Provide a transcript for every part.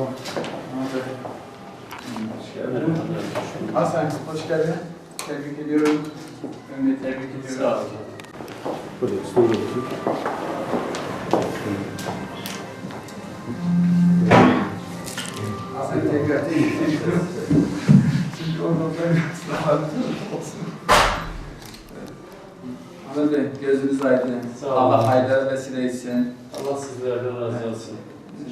ol. Hoş geldin. Hasan, hoş geldin. Tebrik ediyorum. Ömrü tebrik ediyorum. Sağ olun. Buraya üstüne bakayım. Hasan tekrar tebrik ediyorum. Çünkü oradan biraz daha olsun. Hasan Bey, gözünüz aydın. Sağ olun. Allah hayırlara vesile etsin. Allah sizlerden razı olsun.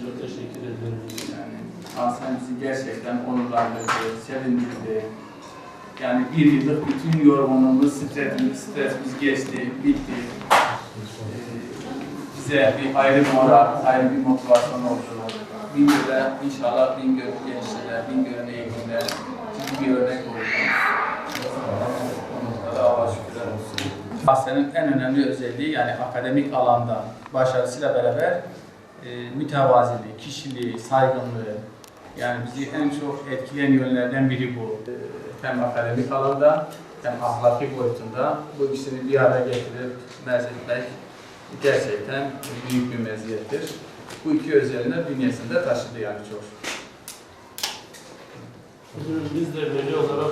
Çok teşekkür ederim. Yani Hasan bizi gerçekten onurlandırdı, sevindirdi. Yani bir yıllık bütün yorgunluğumuz, stresimiz geçti, bitti. Bize bir ayrı moral, ayrı bir motivasyon oldu. Bingöl'e inşallah Bingöl gençlere, Bingöl'ün eğitimler bir örnek oldu. Onlara da Allah'a şükürler olsun. Hasan'ın en önemli özelliği yani akademik alanda başarısıyla beraber mütevaziliği, kişiliği, saygınlığı, yani bizi en çok etkileyen yönlerden biri bu. Hem akademik alanda hem ahlaki boyutunda bu ikisini bir araya getirip mezzetmek gerçekten büyük bir meziyettir. Bu iki özelliğini bünyesinde taşıdı yani çok. Biz de veli olarak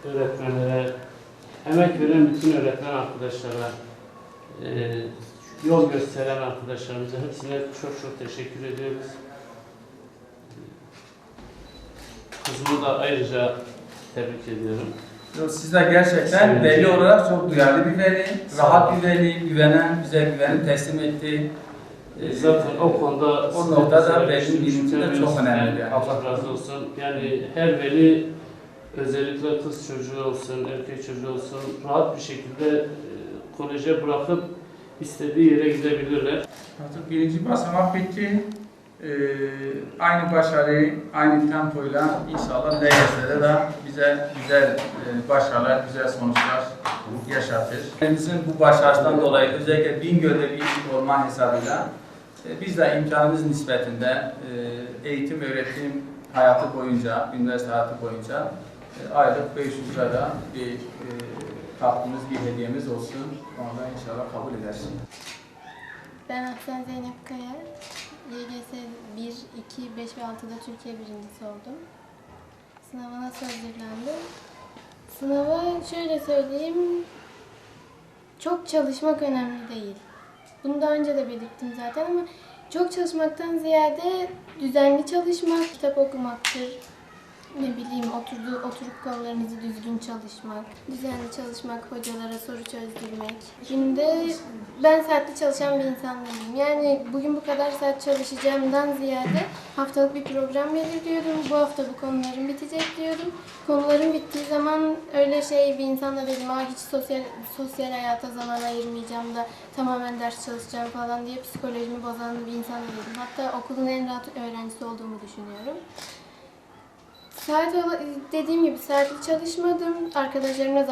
öğretmenlere, emek veren bütün öğretmen arkadaşlara, yol gösteren arkadaşlarımıza hepsine çok teşekkür ediyoruz. Kızımı da ayrıca tebrik ediyorum. Sizler gerçekten veli olarak çok duyarlı bir veli, rahat bir veli, güvenen, bize güvenip teslim etti. Zaten o konuda o noktada velinin bilinci de çok önemli. Yani. Allah razı olsun. Yani her veli, özellikle kız çocuğu olsun, erkek çocuğu olsun, rahat bir şekilde koleje bırakıp istediği yere gidebilirler. Artık birinci basamak bitti. Aynı başarıyı, aynı tempoyla inşallah LYS'de de bize güzel başarılar, güzel sonuçlar yaşatır. Bizim bu başarıdan dolayı özellikle Bingöl'de bir ilk olma hesabıyla biz de imkanımız nispetinde eğitim, öğretim hayatı boyunca, üniversite hayatı boyunca aylık 500 lira bir katkımız, bir hediyemiz olsun. Onu da inşallah kabul edersin. Ben Ahsen Zeynep Kaya. YGS 1, 2, 5 ve 6'da Türkiye birincisi oldum. Sınava nasıl hazırlandım? Sınava şöyle söyleyeyim, çok çalışmak önemli değil. Bunu daha önce de belirttim zaten ama çok çalışmaktan ziyade düzenli çalışmak, kitap okumaktır. Ne bileyim, oturup konularınızı düzgün çalışmak, düzenli çalışmak, hocalara soru çözdürmek. Günde ben saatli çalışan bir insan değilim. Yani bugün bu kadar saat çalışacağımdan ziyade haftalık bir program belirliyorum. Bu hafta bu konularım bitecek diyorum. Konularım bittiği zaman öyle bir insan da değilim. Hiç sosyal hayata zaman ayırmayacağım da tamamen ders çalışacağım falan diye psikolojimi bozan bir insan da değilim. Hatta okulun en rahat öğrencisi olduğumu düşünüyorum. Dediğim gibi saatli çalışmadım. Arkadaşlarımla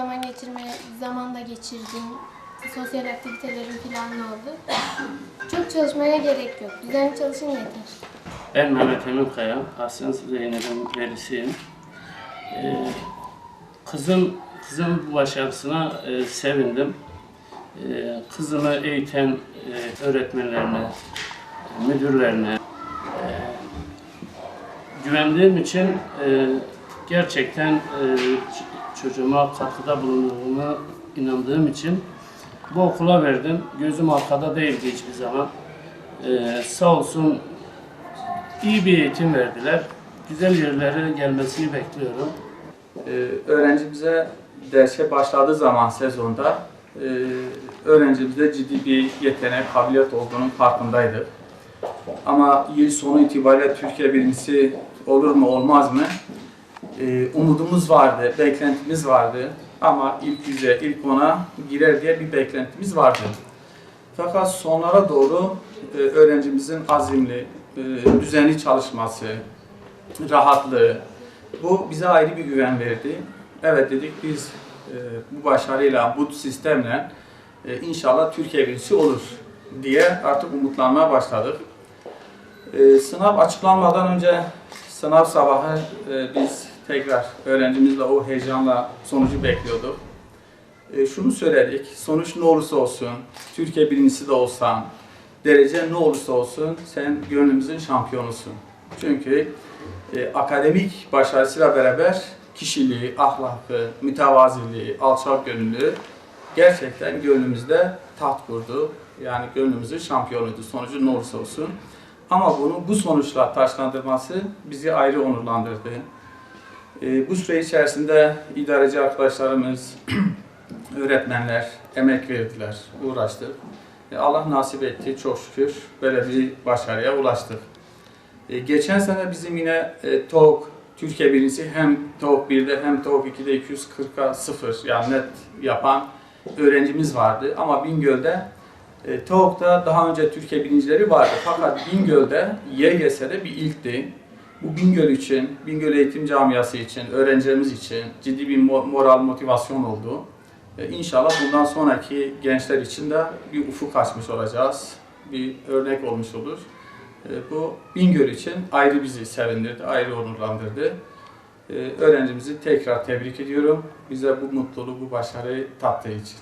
zaman da geçirdim. Sosyal aktivitelerim planlı oldu. Çok çalışmaya gerek yok. Düzenli çalışın yeter. Ben Mehmet Emin Kaya, Ahsen Zeynep'in velisiyim. Kızım bu başarısına sevindim. Kızımı eğiten öğretmenlerine, müdürlerine güvendiğim için gerçekten çocuğuma katkıda bulunduğuna inandığım için bu okula verdim. Gözüm arkada değildi hiçbir zaman. Sağ olsun iyi bir eğitim verdiler. Güzel yerlere gelmesini bekliyorum. Öğrencimize derse başladığı zaman sezonda öğrencimizde ciddi bir yetenek, kabiliyet olduğunun farkındaydık. Ama yıl sonu itibariyle Türkiye birincisi olur mu olmaz mı? Umudumuz vardı, beklentimiz vardı. Ama ilk 100'e, ilk 10'a girer diye bir beklentimiz vardı. Fakat sonlara doğru öğrencimizin azimli, düzenli çalışması, rahatlığı, bu bize ayrı bir güven verdi. Evet dedik biz bu başarıyla, bu sistemle inşallah Türkiye birincisi olur diye artık umutlanmaya başladık. Sınav açıklanmadan önce sınav sabahı biz tekrar öğrencimizle o heyecanla sonucu bekliyorduk. Şunu söyledik, sonuç ne olursa olsun, Türkiye birincisi de olsan, derece ne olursa olsun sen gönlümüzün şampiyonusun. Çünkü akademik başarısıyla beraber kişiliği, ahlakı, mütevaziliği, alçak gönüllü gerçekten gönlümüzde taht kurdu. Yani gönlümüzün şampiyonuydu. Sonucu ne olursa olsun. Ama bunu bu sonuçla taçlandırması bizi ayrı onurlandırdı. Bu süre içerisinde idareci arkadaşlarımız, öğretmenler emek verdiler, uğraştık. Allah nasip etti, çok şükür böyle bir başarıya ulaştık. Geçen sene bizim yine TOEIC Türkiye birincisi hem TOEIC 1'de hem TOEIC 2'de 240'a 0 yani net yapan öğrencimiz vardı. Ama Bingöl'de TOEIC'da daha önce Türkiye birincileri vardı. Fakat Bingöl'de YGS'de bir ilkti. Bu Bingöl için, Bingöl Eğitim Camiası için, öğrencilerimiz için ciddi bir moral, motivasyon oldu. İnşallah bundan sonraki gençler için de bir ufuk açmış olacağız. Bir örnek olmuş olur. Bu Bingöl için ayrı bizi sevindirdi, ayrı onurlandırdı. Öğrencimizi tekrar tebrik ediyorum. Bize bu mutluluğu, bu başarıyı tattığı için.